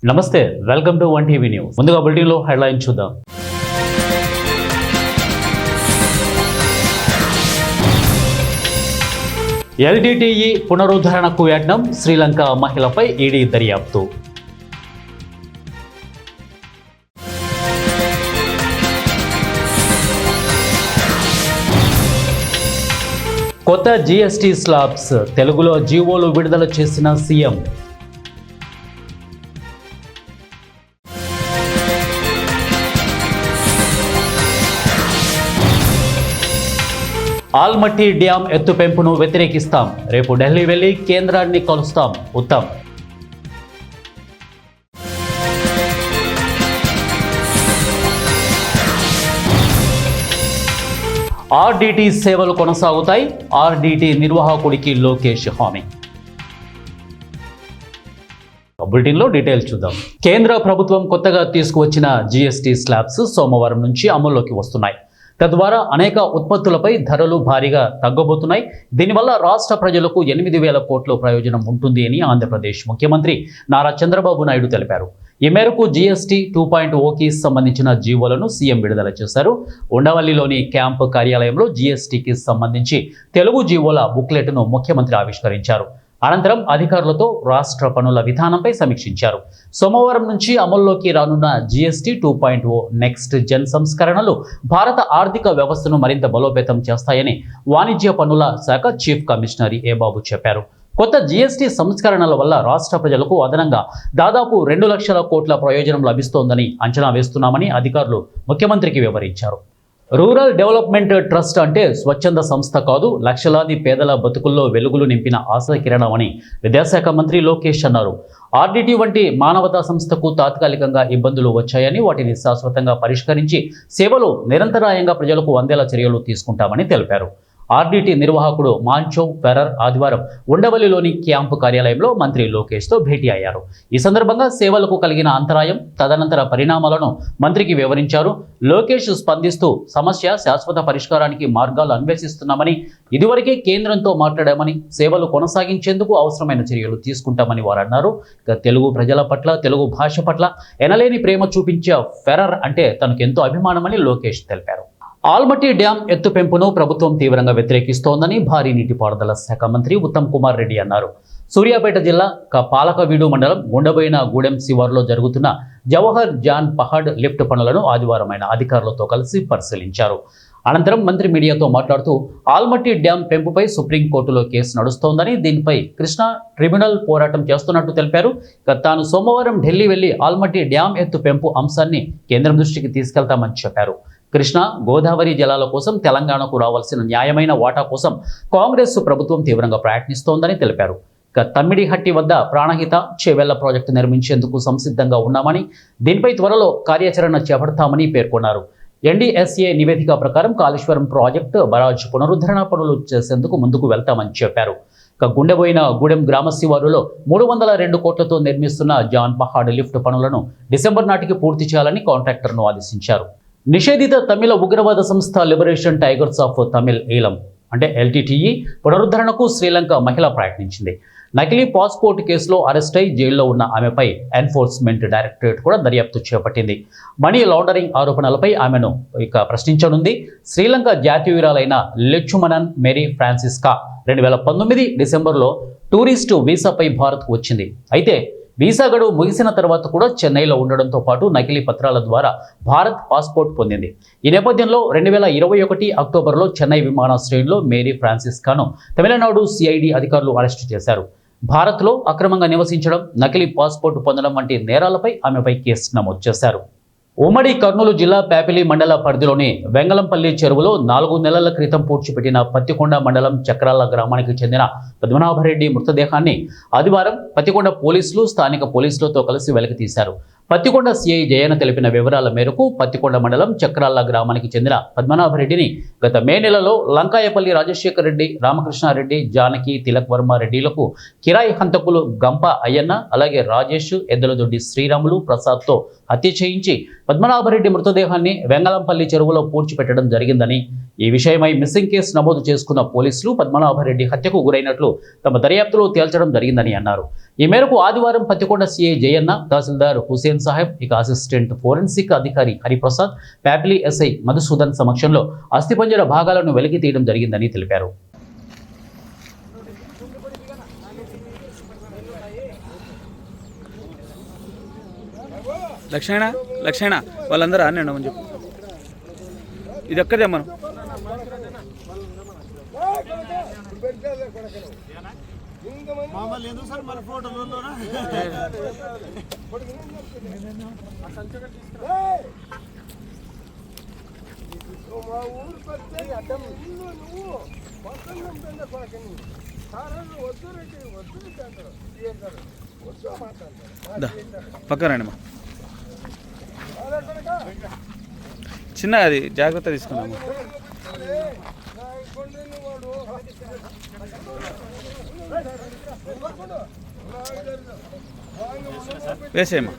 నమస్తే, welcome to one TV news. ముందుగా బులెటిన్లో హెడ్లైన్ చూద్దాం. ఎల్టీటీఈ పునరుద్ధరణకు యత్నం, శ్రీలంక మహిళపై ఈడీ దర్యాప్తు. కొత్త జీఎస్టీ స్లాబ్స్, తెలుగులో జీవోలు విడుదల చేసిన సీఎం. ఆల్మట్టి డ్యాం ఎత్తు పెంపును వ్యతిరేకిస్తాం, రేపు ఢిల్లీ వెళ్లి కేంద్రాన్ని కలుస్తాం, ఉత్తమ్. ఆర్డీటీ సేవలు కొనసాగుతాయి, ఆర్డీటీ నిర్వాహకుడికి లోకేష్ హామీ. బులెటిన్లో డీటెయిల్స్ చూద్దాం. కేంద్ర ప్రభుత్వం కొత్తగా తీసుకువచ్చిన జీఎస్టీ స్లాబ్స్ సోమవారం నుంచి అమల్లోకి వస్తున్నాయి. తద్వారా అనేక ఉత్పత్తులపై ధరలు భారీగా తగ్గబోతున్నాయి. దీనివల్ల రాష్ట్ర ప్రజలకు 8,000 కోట్ల ప్రయోజనం ఉంటుంది అని ఆంధ్రప్రదేశ్ ముఖ్యమంత్రి నారా చంద్రబాబు నాయుడు తెలిపారు. ఈ మేరకు జీఎస్టీ 2.0కి సంబంధించిన జీవోలను సీఎం విడుదల చేశారు. ఉండవల్లిలోని క్యాంపు కార్యాలయంలో జీఎస్టీకి సంబంధించి తెలుగు జీవోల బుక్లెట్ను ముఖ్యమంత్రి ఆవిష్కరించారు. అనంతరం అధికారులతో రాష్ట్ర పనుల విధానంపై సమీక్షించారు. సోమవారం నుంచి అమల్లోకి రానున్న జీఎస్టీ 2.0 నెక్స్ట్ జెన్ సంస్కరణలు భారత ఆర్థిక వ్యవస్థను మరింత బలోపేతం చేస్తాయని వాణిజ్య పన్నుల శాఖ చీఫ్ కమిషనర్ ఏ బాబు చెప్పారు. కొత్త జీఎస్టీ సంస్కరణల వల్ల రాష్ట్ర ప్రజలకు అదనంగా దాదాపు 2 లక్షల కోట్ల ప్రయోజనం లభిస్తోందని అంచనా వేస్తున్నామని అధికారులు ముఖ్యమంత్రికి వివరించారు. రూరల్ డెవలప్మెంట్ ట్రస్ట్ అంటే స్వచ్ఛంద సంస్థ కాదు, లక్షలాది పేదల బతుకుల్లో వెలుగులు నింపిన ఆశాకిరణం అని విద్యాశాఖ మంత్రి లోకేష్ అన్నారు. ఆర్డీటీ వంటి మానవతా సంస్థకు తాత్కాలికంగా ఇబ్బందులు వచ్చాయని వాటిని శాశ్వతంగా పరిష్కరించి సేవలు నిరంతరాయంగా ప్రజలకు అందేలా చర్యలు తీసుకుంటామని తెలిపారు. ఆర్డీటీ నిర్వాహకుడు మాంచో ఫెరర్ ఆదివారం ఉండవల్లిలోని క్యాంపు కార్యాలయంలో మంత్రి లోకేష్తో భేటీ అయ్యారు. ఈ సందర్భంగా సేవలకు కలిగిన అంతరాయం, తదనంతర పరిణామాలను మంత్రికి వివరించారు. లోకేష్ స్పందిస్తూ సమస్య శాశ్వత పరిష్కారానికి మార్గాలు అన్వేషిస్తున్నామని, ఇదివరకే కేంద్రంతో మాట్లాడామని, సేవలు కొనసాగించేందుకు అవసరమైన చర్యలు తీసుకుంటామని వారు అన్నారు. తెలుగు ప్రజల పట్ల, తెలుగు భాష పట్ల ఎనలేని ప్రేమ చూపించే ఫెరర్ అంటే తనకు ఎంతో అభిమానమని లోకేష్ తెలిపారు. ఆల్మట్టి డ్యాం ఎత్తు పెంపును ప్రభుత్వం తీవ్రంగా వ్యతిరేకిస్తోందని భారీ నీటిపారుదల శాఖ మంత్రి ఉత్తమ్ కుమార్ రెడ్డి అన్నారు. సూర్యాపేట జిల్లా పాలకవీడు మండలం గుండబోయిన గూడెం శివారులో జరుగుతున్న జవహర్ జాన్ పహాడ్ లిఫ్ట్ పనులను ఆదివారం ఆయన అధికారులతో కలిసి పరిశీలించారు. అనంతరం మంత్రి మీడియాతో మాట్లాడుతూ ఆల్మట్టి డ్యాం పెంపుపై సుప్రీంకోర్టులో కేసు నడుస్తోందని, దీనిపై కృష్ణా ట్రిబ్యునల్ పోరాటం చేస్తున్నట్టు తెలిపారు. తాను సోమవారం ఢిల్లీ వెళ్లి ఆల్మట్టి డ్యాం ఎత్తు పెంపు అంశాన్ని కేంద్రం దృష్టికి తీసుకెళ్తామని చెప్పారు. కృష్ణా గోదావరి జలాల కోసం తెలంగాణకు రావాల్సిన న్యాయమైన వాటా కోసం కాంగ్రెస్ ప్రభుత్వం తీవ్రంగా ప్రయత్నిస్తోందని తెలిపారు. తమ్మిడిహట్టి వద్ద ప్రాణహిత చేవెళ్ల ప్రాజెక్టు నిర్మించేందుకు సంసిద్ధంగా ఉన్నామని, దీనిపై త్వరలో కార్యాచరణ చేపడతామని పేర్కొన్నారు. ఎన్డీఎస్ఏ నివేదిక ప్రకారం కాళేశ్వరం ప్రాజెక్టు బరాజ్ పునరుద్ధరణ పనులు చేసేందుకు ముందుకు వెళ్తామని చెప్పారు. గుండెబోయిన గూడెం గ్రామ శివారులో 302 కోట్లతో నిర్మిస్తున్న జాన్ పహాడ్ లిఫ్ట్ పనులను డిసెంబర్ నాటికి పూర్తి చేయాలని కాంట్రాక్టర్ను ఆదేశించారు. నిషేధిత తమిళ ఉగ్రవాద సంస్థ లిబరేషన్ టైగర్స్ ఆఫ్ తమిళ్ ఈలం అంటే ఎల్టీటీఈ పునరుద్ధరణకు శ్రీలంక మహిళ ప్రయత్నించింది. నకిలీ పాస్పోర్ట్ కేసులో అరెస్ట్ అయి జైల్లో ఉన్న ఆమెపై ఎన్ఫోర్స్మెంట్ డైరెక్టరేట్ కూడా దర్యాప్తు చేపట్టింది. మనీ లాండరింగ్ ఆరోపణలపై ఆమెను ప్రశ్నించనుంది. శ్రీలంక జాతీయురాలైన లెచ్చుమనన్ మేరీ ఫ్రాన్సిస్కా 2019 డిసెంబర్లో టూరిస్టు వీసాపై భారత్కు వచ్చింది. అయితే వీసా గడువు ముగిసిన తర్వాత కూడా చెన్నైలో ఉండడంతో పాటు నకిలీ పత్రాల ద్వారా భారత్ పాస్పోర్ట్ పొందింది. ఈ నేపథ్యంలో 2021 అక్టోబర్లో చెన్నై విమానాశ్రయంలో మేరీ ఫ్రాన్సిస్కాను తమిళనాడు సిఐడి అధికారులు అరెస్టు చేశారు. భారత్లో అక్రమంగా నివసించడం, నకిలీ పాస్పోర్ట్ పొందడం వంటి నేరాలపై ఆమెపై కేసు నమోదు చేశారు. ఉమ్మడి కర్నూలు జిల్లా పేపిలి మండల పరిధిలోని వెంగళంపల్లి చెరువులో 4 నెలల క్రితం పూడ్చిపెట్టిన పత్తికొండ మండలం చక్రాల గ్రామానికి చెందిన పద్మనాభరెడ్డి మృతదేహాన్ని ఆదివారం పత్తికొండ పోలీసులు స్థానిక పోలీసులతో కలిసి వెలికితీశారు. పత్తికొండ సిఐ జయన తెలిపిన వివరాల మేరకు పత్తికొండ మండలం చక్రాల గ్రామానికి చెందిన పద్మనాభరెడ్డిని గత మే నెలలో లంకాయపల్లి రాజశేఖర్ రెడ్డి, రామకృష్ణారెడ్డి, జానకి, తిలక్ వర్మ రెడ్డిలకు కిరాయి హంతకులు గంప అయ్యన్న, అలాగే రాజేష్, ఎద్దలదొడ్డి శ్రీరాములు, ప్రసాద్తో హత్య చేయించి పద్మనాభరెడ్డి మృతదేహాన్ని వెంగళంపల్లి చెరువులో పూడ్చిపెట్టడం జరిగిందని, ఈ విషయమై మిస్సింగ్ కేసు నమోదు చేసుకున్న పోలీసులు పద్మనాభరెడ్డి హత్యకు గురైనట్లు తమ దర్యాప్తులో తేల్చడం జరిగిందని అన్నారు. ఈ మేరకు ఆదివారం పత్తికొండ సీఐ జయన్న, తహసీల్దార్ హుసేన్ సాహెబ్, ఇక అసిస్టెంట్ ఫోరెన్సిక్ అధికారి హరిప్రసాద్, ప్యాపిలి ఎస్ఐ మధుసూదన్ సమక్షంలో అస్థిపంజర భాగాలను వెలికి తీయడం జరిగిందని తెలిపారు. లక్షణ వాళ్ళందరూ అన్న చెప్పు, ఇది ఒక్కదే మనం పక్కనండి మా చిన్న అది జాగ్రత్త తీసుకున్నాము. వేసేయమ్మా.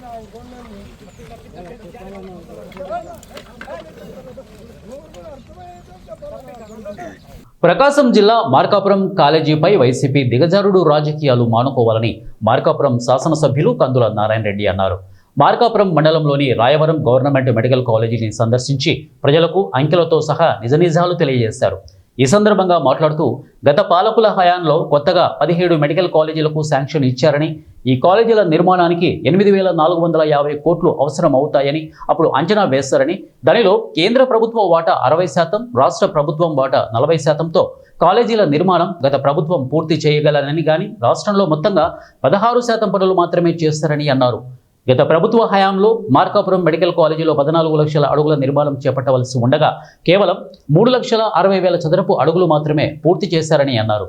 ప్రకాశం జిల్లా మార్కాపురం కాలేజీపై వైసీపీ దిగజారుడు రాజకీయాలు మానుకోవాలని మార్కాపురం శాసనసభ్యులు కందుల నారాయణ రెడ్డి అన్నారు. మార్కాపురం మండలంలోని రాయవరం గవర్నమెంట్ మెడికల్ కాలేజీని సందర్శించి ప్రజలకు అంకెలతో సహా నిజనిజాలు తెలియజేశారు. ఈ సందర్భంగా మాట్లాడుతూ గత పాలకుల హయాంలో కొత్తగా 17 మెడికల్ కాలేజీలకు శాంక్షన్ ఇచ్చారని, ఈ కాలేజీల నిర్మాణానికి 8,450 కోట్లు అవసరం అవుతాయని అప్పుడు అంచనా వేశారని, దానిలో కేంద్ర ప్రభుత్వ వాటా 60%, రాష్ట్ర ప్రభుత్వం వాటా 40%తో కాలేజీల నిర్మాణం గత ప్రభుత్వం పూర్తి చేయగలనని, కానీ రాష్ట్రంలో మొత్తంగా 16% పనులు మాత్రమే చేస్తారని అన్నారు. గత ప్రభుత్వ హయాంలో మార్కాపురం మెడికల్ కాలేజీలో 14 లక్షల అడుగుల నిర్మాణం చేపట్టవలసి ఉండగా కేవలం 3,60,000 చదరపు అడుగులు మాత్రమే పూర్తి చేశారని అన్నారు.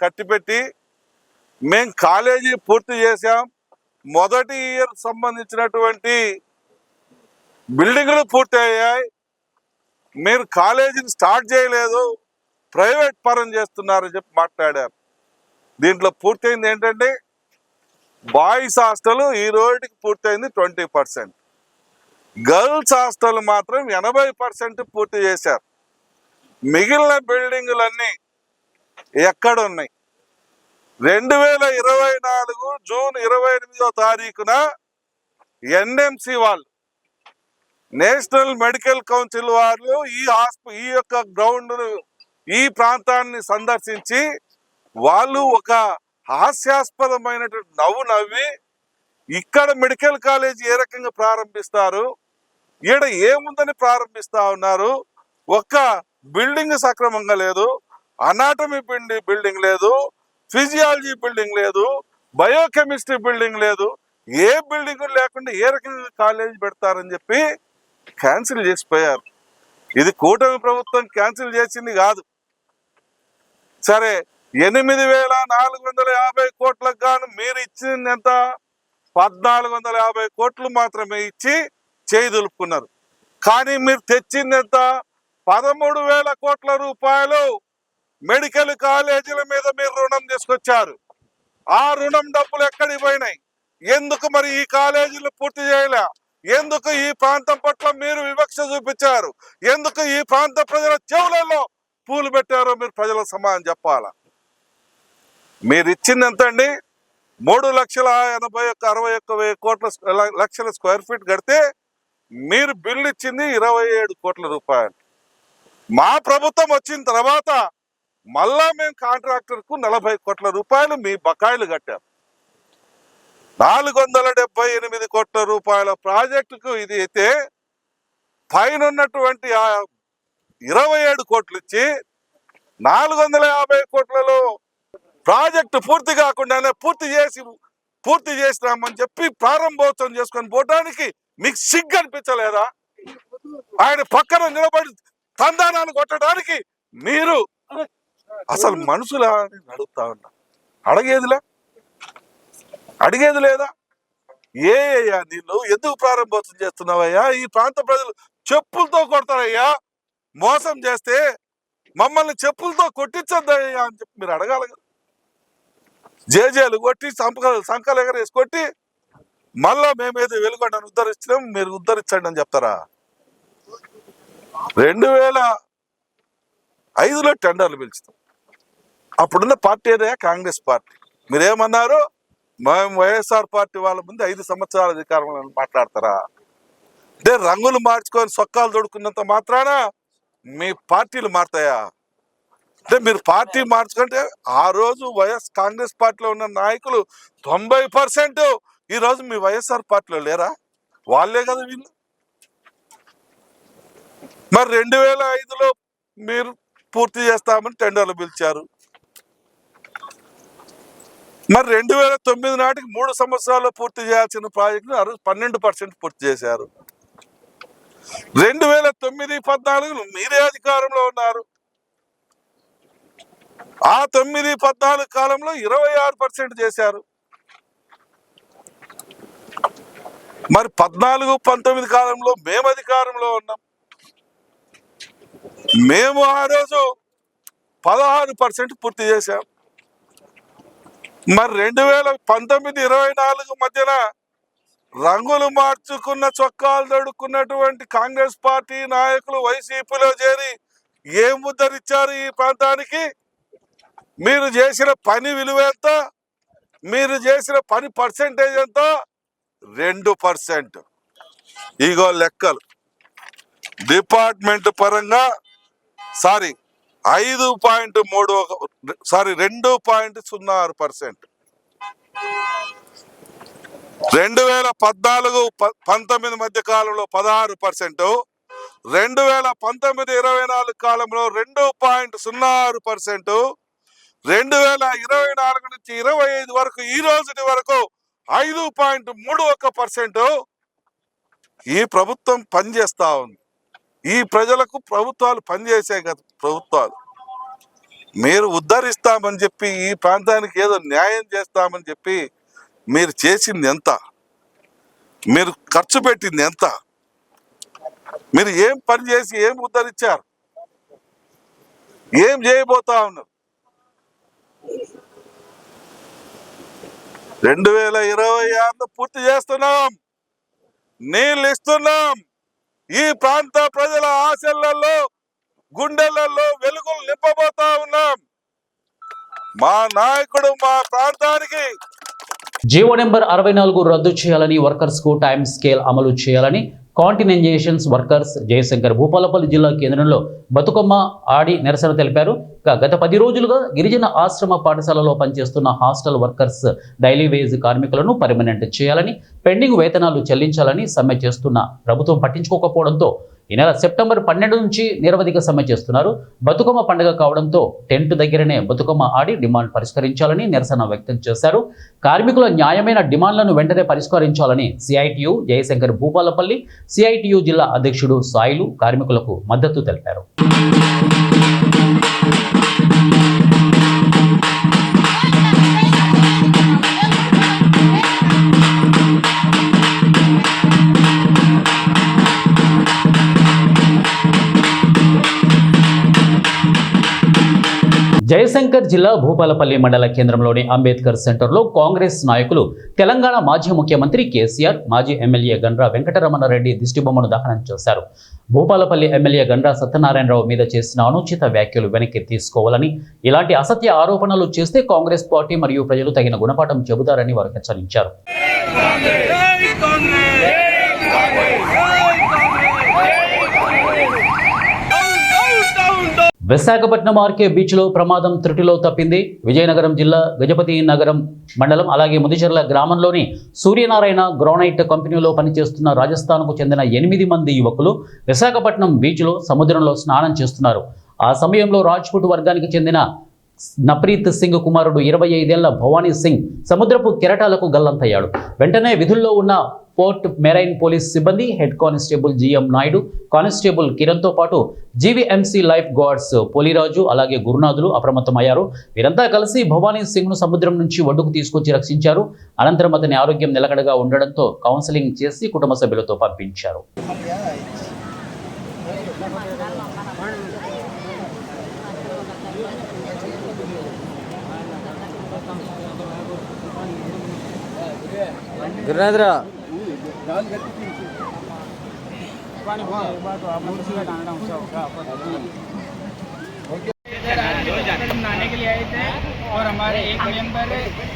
కట్టిపెట్టి మేము కాలేజీ పూర్తి చేశాం. మొదటి ఇయర్ సంబంధించినటువంటి బిల్డింగ్లు పూర్తి అయ్యాయి. మీరు కాలేజీని స్టార్ట్ చేయలేదు, ప్రైవేట్ పరం చేస్తున్నారని చెప్పి మాట్లాడారు. దీంట్లో పూర్తయింది ఏంటంటే బాయ్స్ హాస్టల్ ఈ రోజుకి పూర్తయింది 20%, గర్ల్స్ హాస్టల్ మాత్రం 80% పూర్తి చేశారు. మిగిలిన బిల్డింగులన్నీ ఎక్కడున్నాయి? 2024 జూన్ 28వ తారీఖున ఎన్ఎంసి వాళ్ళు, నేషనల్ మెడికల్ కౌన్సిల్ వాళ్ళు ఈ యొక్క గ్రౌండ్ ఈ ప్రాంతాన్ని సందర్శించి వాళ్ళు ఒక హాస్యాస్పదమైనటువంటి నవ్వు నవ్వి ఇక్కడ మెడికల్ కాలేజ్ ఏ రకంగా ప్రారంభిస్తారు, ఈడ ఏముందని ప్రారంభిస్తా ఉన్నారు, ఒక్క బిల్డింగ్ సక్రమంగా లేదు, అనాటమీ బిల్డింగ్ లేదు, ఫిజియాలజీ బిల్డింగ్ లేదు, బయోకెమిస్ట్రీ బిల్డింగ్ లేదు, ఏ బిల్డింగ్ లేకుండా ఏ రకంగా కాలేజ్ పెడతారని చెప్పి క్యాన్సిల్ చేసిపోయారు. ఇది కూటమి ప్రభుత్వం క్యాన్సిల్ చేసింది కాదు. సరే, 8,450 కోట్లకు గాను మీరు ఇచ్చింది ఎంత? 1,450 కోట్లు మాత్రమే ఇచ్చి చేయి దులుపుకున్నారు. కానీ మీరు తెచ్చింది ఎంత? 13,000 కోట్ల రూపాయలు మెడికల్ కాలేజీల మీద మీరు రుణం తీసుకొచ్చారు. ఆ రుణం డబ్బులు ఎక్కడికి పోయినాయి? ఎందుకు మరి ఈ కాలేజీలు పూర్తి చేయలే? ఎందుకు ఈ ప్రాంతం పట్ల మీరు వివక్ష చూపించారు? ఎందుకు ఈ ప్రాంత ప్రజల చెవులలో పూలు పెట్టారో మీరు ప్రజలకు సమాధానం చెప్పాలా. మీరు ఇచ్చింది ఎంత అండి? 3,81,61 లక్షల స్క్వేర్ ఫీట్ కడితే మీరు బిల్లు ఇచ్చింది 27 కోట్ల రూపాయలు. మా ప్రభుత్వం వచ్చిన తర్వాత మళ్ళా మేము కాంట్రాక్టర్కు 40 కోట్ల రూపాయలు మీ బకాయిలు కట్టారు. 478 కోట్ల రూపాయల ప్రాజెక్టుకు ఇది అయితే పైన ఉన్నటువంటి 27 కోట్లు ఇచ్చి 450 కోట్లలో ప్రాజెక్టు పూర్తి కాకుండానే పూర్తి చేసినామని చెప్పి ప్రారంభోత్సవం చేసుకొని పోవడానికి మీకు సిగ్గు అనిపించలేదా? ఆయన పక్కన నిలబడి తందానాన్ని కొట్టడానికి మీరు అసలు మనుషులా అని అడుగుతా ఉన్నా. అడిగేది లేదా? అయ్యా నీళ్ళు ఎందుకు ప్రారంభోత్సవం చేస్తున్నావయ్యా? ఈ ప్రాంత ప్రజలు చెప్పులతో కొడతారయ్యా, మోసం చేస్తే మమ్మల్ని చెప్పులతో కొట్టించద్దయ్యా అని చెప్పి మీరు అడగాలి కదా. జేజేలు కొట్టి సంకలు ఎగరేసి కొట్టి మళ్ళా మేమేదో వెలుగొండను ఉద్ధరించినాం, మీరు ఉద్ధరించండి అని చెప్తారా? 5లో టెండర్లు పిలుస్తాం. అప్పుడున్న పార్టీ అదే కాంగ్రెస్ పార్టీ. మీరేమన్నారు? మేము వైఎస్ఆర్ పార్టీ వాళ్ళ ముందు 5 సంవత్సరాల అధికారంలో మాట్లాడతారా? అంటే రంగులు మార్చుకొని సొక్కాలు తొడుక్కున్నంత మాత్రాన మీ పార్టీలు మారుతాయా? అంటే మీరు పార్టీ మార్చుకుంటే ఆ రోజు కాంగ్రెస్ పార్టీలో ఉన్న నాయకులు 90% ఈ రోజు మీ వైఎస్ఆర్ పార్టీలో లేరా? వాళ్ళే కదా వీళ్ళు. మరి 2005లో మీరు పూర్తి చేస్తామని టెండర్లు పిలిచారు. మరి 2009 నాటికి 3 సంవత్సరాల్లో పూర్తి చేయాల్సిన ప్రాజెక్టును 12% పూర్తి చేశారు. 2009-14 మీరే అధికారంలో ఉన్నారు. ఆ 9-14 కాలంలో 26% చేశారు. మరి 14-19 కాలంలో మేము అధికారంలో ఉన్నాం. మేము ఆ రోజు 16% పూర్తి చేశాం. మరి 2019-24 మధ్యన రంగులు మార్చుకున్న చొక్కాలు తొడుక్కున్నటువంటి కాంగ్రెస్ పార్టీ నాయకులు వైసీపీలో చేరి ఏం ముద్దరిచ్చారు ఈ ప్రాంతానికి? మీరు చేసిన పని విలువ ఎంత? మీరు చేసిన పని పర్సెంటేజ్ ఎంత? 2%. ఇగో లెక్కలు. డిపార్ట్మెంట్ పరంగా 2.06%. 2014-19 మధ్య కాలంలో 16%, 2019-24 కాలంలో 2.06%, 2024 నుంచి 25 వరకు ఈ రోజుటి వరకు 5.31%. ఈ ప్రభుత్వం పనిచేస్తా ఉంది. ఈ ప్రజలకు ప్రభుత్వాలు పనిచేసే కదా ప్రభుత్వాలు. మీరు ఉద్ధరిస్తామని చెప్పి ఈ ప్రాంతానికి ఏదో న్యాయం చేస్తామని చెప్పి మీరు చేసింది ఎంత? మీరు ఖర్చు పెట్టింది ఎంత? మీరు ఏం పని చేసి ఏం ఉద్ధరించారు? ఏం చేయబోతా ఉన్నారు? 2026 పూర్తి చేస్తున్నాం. నీళ్ళు ఇస్తున్నాం. ఈ ప్రాంత ప్రజల ఆశలలో గుండెలలో వెలుగులు నింపబోతా ఉన్నాం. మా నాయకుడు మా ప్రాంతానికి జీవో నెంబర్ 64 రద్దు చేయాలని, వర్కర్స్ కు టైం స్కేల్ అమలు చేయాలని కాంటినెంజేషన్స్ వర్కర్స్ జయశంకర్ భూపాలపల్లి జిల్లా కేంద్రంలో బతుకమ్మ ఆడి నిరసన తెలిపారు. గత 10 రోజులుగా గిరిజన ఆశ్రమ పాఠశాలలో పనిచేస్తున్న హాస్టల్ వర్కర్స్ డైలీ వేజ్ కార్మికులను పర్మనెంట్ చేయాలని, పెండింగ్ వేతనాలు చెల్లించాలని సమ్మె చేస్తున్న ప్రభుత్వం పట్టించుకోకపోవడంతో ఈ నెల సెప్టెంబర్ 12 నుంచి నిరవధిక సమ్మె చేస్తున్నారు. బతుకమ్మ పండుగ కావడంతో టెంట్ దగ్గరనే బతుకమ్మ ఆడి డిమాండ్ పరిష్కరించాలని నిరసన వ్యక్తం చేశారు. కార్మికుల న్యాయమైన డిమాండ్లను వెంటనే పరిష్కరించాలని సిఐటియు జయశంకర్ భూపాలపల్లి సిఐటియు జిల్లా అధ్యక్షుడు సాయిలు కార్మికులకు మద్దతు తెలిపారు. జయశంకర్ జిల్లా భూపాలపల్లి మండల కేంద్రంలోని అంబేద్కర్ సెంటర్లో కాంగ్రెస్ నాయకులు తెలంగాణ మాజీ ముఖ్యమంత్రి కేసీఆర్, మాజీ ఎమ్మెల్యే గండ్ర వెంకటరమణారెడ్డి దిష్టిబొమ్మను దహనం చేశారు. భూపాలపల్లి ఎమ్మెల్యే గండ్ర సత్యనారాయణరావు మీద చేసిన అనుచిత వ్యాఖ్యలు వెనక్కి తీసుకోవాలని, ఇలాంటి అసత్య ఆరోపణలు చేస్తే కాంగ్రెస్ పార్టీ మరియు ప్రజలు తగిన గుణపాఠం చెబుతారని వారు హెచ్చరించారు. విశాఖపట్నం ఆర్కే బీచ్లో ప్రమాదం త్రుటిలో తప్పింది. విజయనగరం జిల్లా గజపతి నగరం మండలం అలాగే ముదిచెర్ల గ్రామంలోని సూర్యనారాయణ గ్రానైట్ కంపెనీలో పనిచేస్తున్న రాజస్థాన్కు చెందిన 8 మంది యువకులు విశాఖపట్నం బీచ్లో సముద్రంలో స్నానం చేస్తున్నారు. ఆ సమయంలో రాజ్పుట్ వర్గానికి చెందిన నప్రీత్ సింగ్ కుమారుడు 25 ఏళ్ల భవానీ సింగ్ సముద్రపు కెరటాలకు గల్లంతయ్యాడు. వెంటనే విధుల్లో ఉన్న పోర్ట్ మెరైన్ పోలీస్ సిబ్బంది, head constable GM Naidu, constable కిరణ్తో పాటు జీవీఎంసీ లైఫ్ గార్డ్స్ పోలిరాజు అలాగే గురునాథులు అప్రమత్తమయ్యారు. వీరంతా కలిసి భవానీ సింగ్ను సముద్రం నుంచి ఒడ్డుకు తీసుకొచ్చి రక్షించారు. అనంతరం అతని ఆరోగ్యం నిలకడగా ఉండడంతో కౌన్సిలింగ్ చేసి కుటుంబ సభ్యులతో పంపించారు. గురునాథరా हमारे एक मेंबर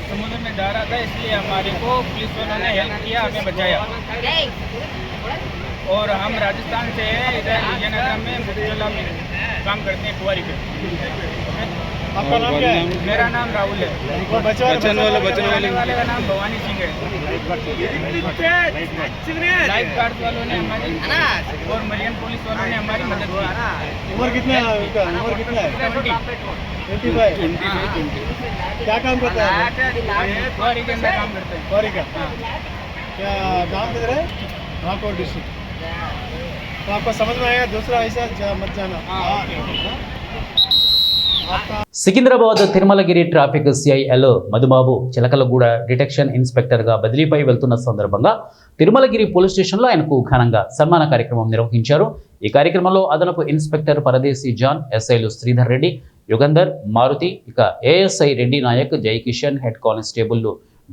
समुद्र में जा रहा था, इसलिए हमारे को पुलिस वालों ने हेल्प किया, हमें बचाया। और हम राजस्थान से हैं, इधर विजयनगर में मुख्यला में काम करते हैं, कुंवारी पे। आपका नाम क्या है? मेरा नाम राहुल है। वो बचन वाले का नाम भवानी सिंह है। लाइफ गार्ड वालों ने हमारी और मरियन पुलिस वालों ने हमारी मदद की। उम्र कितना है उनका? उम्र कितना है? 25। क्या काम करता है? कुंवारी के अंदर काम करते हैं। कुंवारी का क्या गाँव किधर है? रामपुर डिस्ट्रिक्ट। तो आपको समझ में आएगा, दूसरा ऐसा मत जाना। సికింద్రాబాద్ తిరుమలగిరి ట్రాఫిక్ సిఐఎల్ మధుబాబు చిలకలగూడ డిటెక్షన్ ఇన్స్పెక్టర్గా బదిలీపై వెళ్తున్న సందర్భంగా తిరుమలగిరి పోలీస్ స్టేషన్లో ఆయనకు ఘనంగా సన్మాన కార్యక్రమం నిర్వహించారు. ఈ కార్యక్రమంలో అదనపు ఇన్స్పెక్టర్ పరదేశీ జాన్, ఎస్ఐలు శ్రీధర్ రెడ్డి, యుగంధర్, మారుతి, ఇక ASI Reddy Naik, Jaikishan, head constable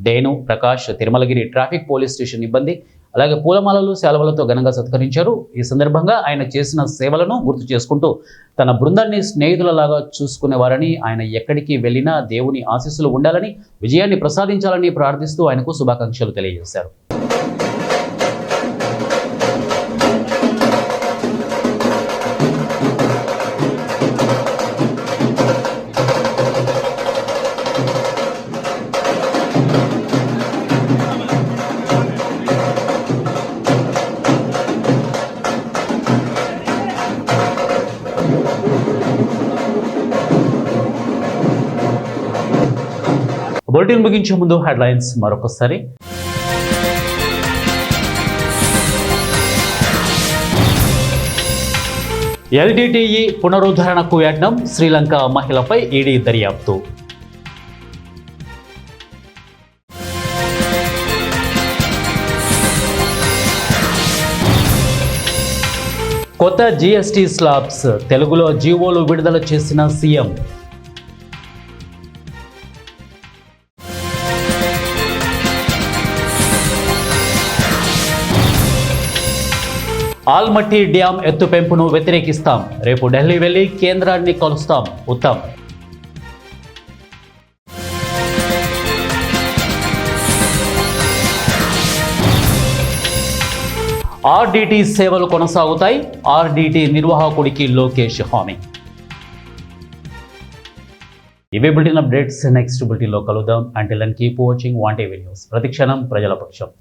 డేను, Prakash, Tirumalagiri traffic police station ఇబ్బంది, అలాగే పూలమాలలు, శాలువలతో ఘనంగా సత్కరించారు. ఈ సందర్భంగా ఆయన చేసిన సేవలను గుర్తు చేసుకుంటూ తన బృందాన్ని స్నేహితులలాగా చూసుకునేవారని, ఆయన ఎక్కడికి వెళ్ళినా దేవుని ఆశీస్సులు ఉండాలని, విజయాన్ని ప్రసాదించాలని ప్రార్థిస్తూ ఆయనకు శుభాకాంక్షలు తెలియజేశారు. బులెటిన్ ముగించే ముందు హెడ్లైన్స్ మరొకసారి. ఎల్టీటీఈ పునరుద్ధరణకు యత్నం, శ్రీలంక మహిళపై ఈడీ దర్యాప్తు. కొత్త జీఎస్టీ స్లాబ్స్, తెలుగులో జీవోలు విడుదల చేసిన సీఎం. ఆల్మట్టి డ్యాం ఎత్తు పెంపును వ్యతిరేకిస్తాం, రేపు ఢిల్లీ వెళ్లి కేంద్రాన్ని కలుస్తాం, ఉత్తమ్. ఆర్డీటీ సేవలు కొనసాగుతాయి, ఆర్డీటీ నిర్వాహకుడికి లోకేష్ హామీ. ఇవే బులెటిన్ అప్డేట్స్. నెక్స్ట్ బులెటిన్లో కలుద్దాం. Until then keep watching One TV news. ప్రతిక్షణం ప్రజల పక్షం.